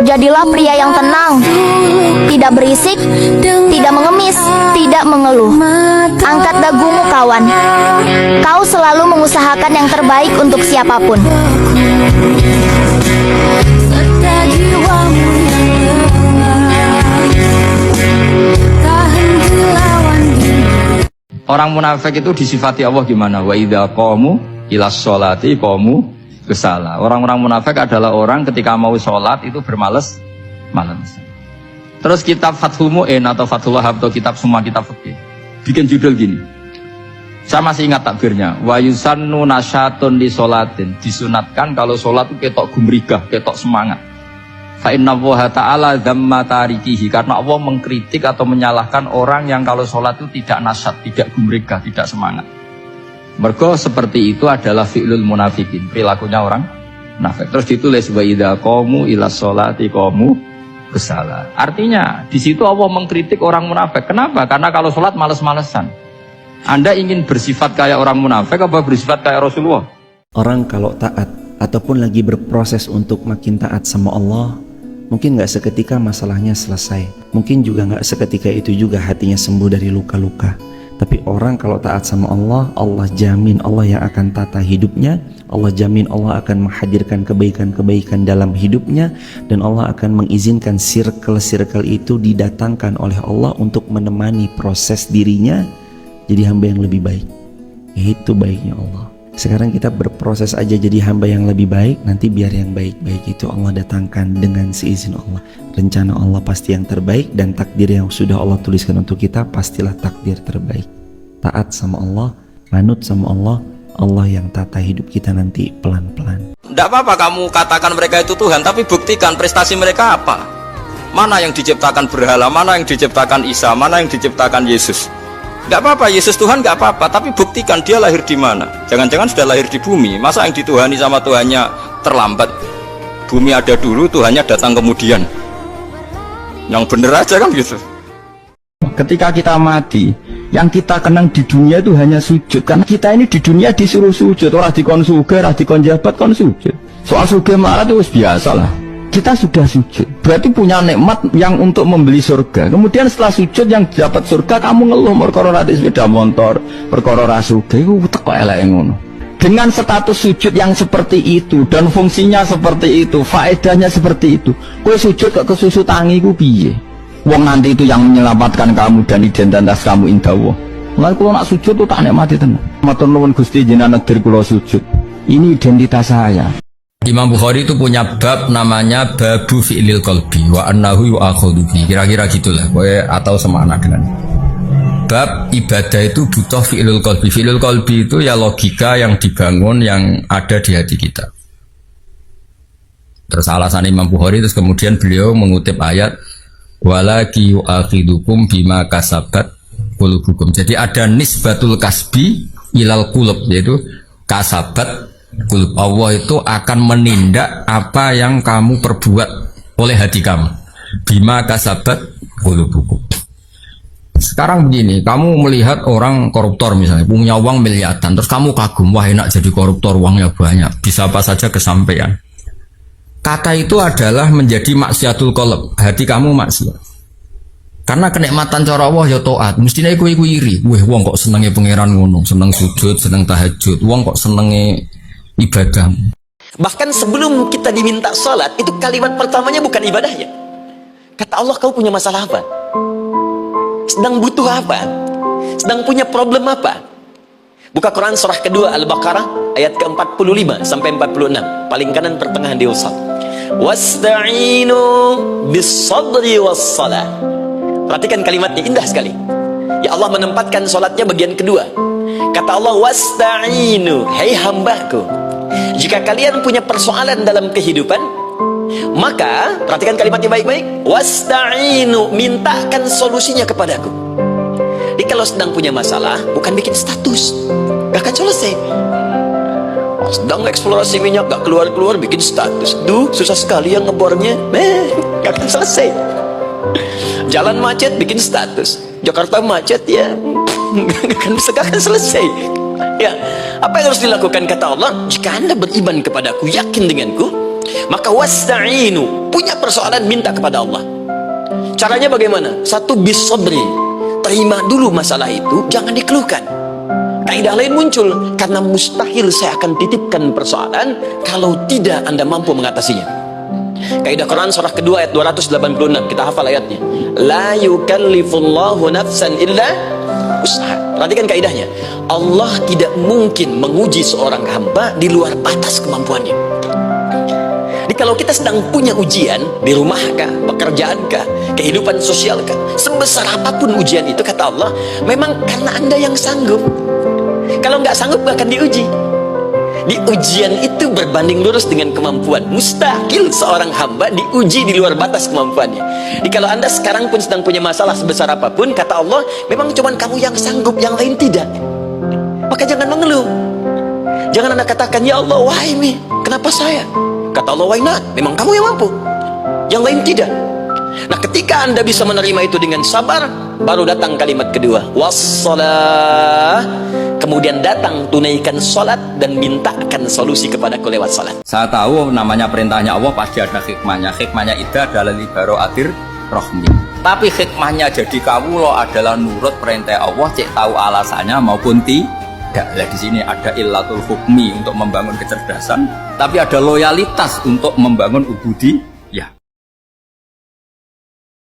Jadilah pria yang tenang, tidak berisik, tidak mengemis, tidak mengeluh. Angkat dagumu kawan. Kau selalu mengusahakan yang terbaik untuk siapapun. Orang munafik itu disifati Allah gimana? Wa idza qamu ilas sholati qamu kusala. Orang-orang munafik adalah orang ketika mau sholat itu bermales-males. Terus kitab Fathul Mu'in atau Fathul Wahab atau kitab semua kitab fikih bikin judul gini. Saya masih ingat takbirnya. Wa yusannu nasyatun li sholatin. Disunatkan kalau sholat itu ketok gumrigah, ketok semangat. Fa inna Allaha ta'ala dzamma tarikihi, karena Allah mengkritik atau menyalahkan orang yang kalau sholat itu tidak nasyat, tidak gumregah, tidak semangat. Mergo seperti itu adalah fi'lul munafikin, perilakunya orang munafik. Terus ditulis wa idza qamu ilas sholati qamu kusala. Artinya di situ Allah mengkritik orang munafik. Kenapa? Karena kalau sholat males-malesan. Anda ingin bersifat kayak orang munafik apa bersifat kayak Rasulullah? Orang kalau taat ataupun lagi berproses untuk makin taat sama Allah, mungkin gak seketika masalahnya selesai, mungkin juga gak seketika itu juga hatinya sembuh dari luka-luka. Tapi orang kalau taat sama Allah, Allah jamin Allah yang akan tata hidupnya, Allah jamin Allah akan menghadirkan kebaikan-kebaikan dalam hidupnya, dan Allah akan mengizinkan circle-circle itu didatangkan oleh Allah untuk menemani proses dirinya jadi hamba yang lebih baik. Itu baiknya Allah. Sekarang kita berproses aja jadi hamba yang lebih baik, nanti biar yang baik-baik itu Allah datangkan dengan seizin Allah. Rencana Allah pasti yang terbaik, dan takdir yang sudah Allah tuliskan untuk kita pastilah takdir terbaik. Taat sama Allah, manut sama Allah, Allah yang tata hidup kita nanti pelan-pelan. Tidak apa-apa kamu katakan mereka itu Tuhan, tapi buktikan prestasi mereka apa. Mana yang diciptakan berhala, mana yang diciptakan Isa, mana yang diciptakan Yesus. Gak apa-apa, Yesus Tuhan gak apa-apa, tapi buktikan dia lahir di mana. Jangan-jangan sudah lahir di bumi. Masa yang dituhani sama Tuhannya terlambat? Bumi ada dulu, Tuhannya datang kemudian. Yang bener aja kan gitu. Ketika kita mati, yang kita kenang di dunia itu hanya sujud. Karena kita ini di dunia disuruh sujud. Orang dikon sugih, orang dikon jabat, kon sujud. Soal sugih marah itu biasa lah. Kita sudah sujud, berarti punya nikmat yang untuk membeli surga. Kemudian setelah sujud yang dapat surga, kamu ngeluh perkara rati sepeda motor, perkara rasuge, itu teko elek ngono. Dengan status sujud yang seperti itu dan fungsinya seperti itu, faedahnya seperti itu, kowe sujud kok kesusu tangi ku piye? Wong nanti itu yang menyelamatkan kamu dan identitas kamu indah Allah. Mulai kalau nak sujud tuh tak nikmati tenan. Matur nuwun Gusti jenengan negeri kula sujud. Ini identitas saya. Imam Bukhari itu punya bab namanya babu fi'lil qalbi wa annahu yu'akhadhu bi. Kira-kira gitulah, atau semana dengan bab ibadah itu butuh fi'lul qalbi. Fi'lul qalbi itu ya logika yang dibangun yang ada di hati kita. Terus alasan Imam Bukhari, terus kemudian beliau mengutip ayat walaki yu'akhidukum bima kasabat qulubukum. Jadi ada nisbatul kasbi ilal qulub, yaitu kasabat qulub. Allah itu akan menindak apa yang kamu perbuat oleh hati kamu. Bima kasabat qulubukum. Sekarang begini, kamu melihat orang koruptor misalnya, punya uang miliaran, terus kamu kagum, wah enak jadi koruptor, uangnya banyak, bisa apa saja kesampaian. Kata itu adalah menjadi maksiatul qalb, hati kamu maksiat. Karena kenikmatan cara Allah ya taat, mestinya iku iri. Wih, wong kok senenge pangeran ngono, seneng sujud, seneng tahajud, wong kok senenge ibadah. Bahkan sebelum kita diminta salat, itu kalimat pertamanya bukan ibadahnya. Kata Allah, kau punya masalah apa? Sedang butuh apa? Sedang punya problem apa? Buka Quran surah kedua Al-Baqarah ayat ke-45 sampai 46, paling kanan pertengahan di usad. Wasta'inu bis-sabri was-salah. Perhatikan kalimatnya, indah sekali. Ya Allah menempatkan salatnya bagian kedua. Kata Allah, wasta'inu, hei hambaku, jika kalian punya persoalan dalam kehidupan, maka perhatikan kalimatnya baik-baik, wasta'inu, mintakan solusinya kepadaku. Jadi kalau sedang punya masalah, bukan bikin status, gak akan selesai. Sedang eksplorasi minyak gak keluar-keluar, bikin status, duh susah sekali yang ngebornya, gak akan selesai. Jalan macet, bikin status, Jakarta macet, ya gak akan selesai. Ya, apa yang harus dilakukan? Kata Allah, jika anda beriman kepadaku, yakin denganku, Maka wasta'inu, punya persoalan minta kepada Allah. Caranya bagaimana? Satu, bisabri, terima dulu masalah itu, jangan dikeluhkan. Kaidah lain muncul, karena mustahil saya akan titipkan persoalan kalau tidak Anda mampu mengatasinya. Kaidah Quran surah kedua ayat 286, kita hafal ayatnya. La yukallifullahu nafsan illa usaha. Perhatikan kaidahnya. Allah tidak mungkin menguji seorang hamba di luar batas kemampuannya. Jadi kalau kita sedang punya ujian di rumah kah, pekerjaan kah, kehidupan sosial kah, sebesar apapun ujian itu, kata Allah, memang karena Anda yang sanggup. Kalau nggak sanggup akan diuji. Di ujian itu berbanding lurus dengan kemampuan. Mustahil seorang hamba diuji di luar batas kemampuannya. Jadi kalau Anda sekarang pun sedang punya masalah sebesar apapun, kata Allah, memang cuma kamu yang sanggup, yang lain tidak. Maka jangan mengeluh. Jangan Anda katakan, ya Allah, why me? Kenapa saya? Kata Allah, why not? Memang kamu yang mampu, yang lain tidak. Nah, ketika Anda bisa menerima itu dengan sabar, baru datang kalimat kedua, wassalah. Kemudian datang tunaikan sholat dan mintakan solusi kepadaku lewat sholat. Saya tahu namanya perintahnya Allah pasti ada hikmahnya. Hikmahnya itu adalah libaroatir rohmi. Tapi hikmahnya jadi kawulo adalah nurut perintah Allah, cek tahu alasannya maupun tidak. Lah di sini ada illatul hukmi untuk membangun kecerdasan, tapi ada loyalitas untuk membangun ubudi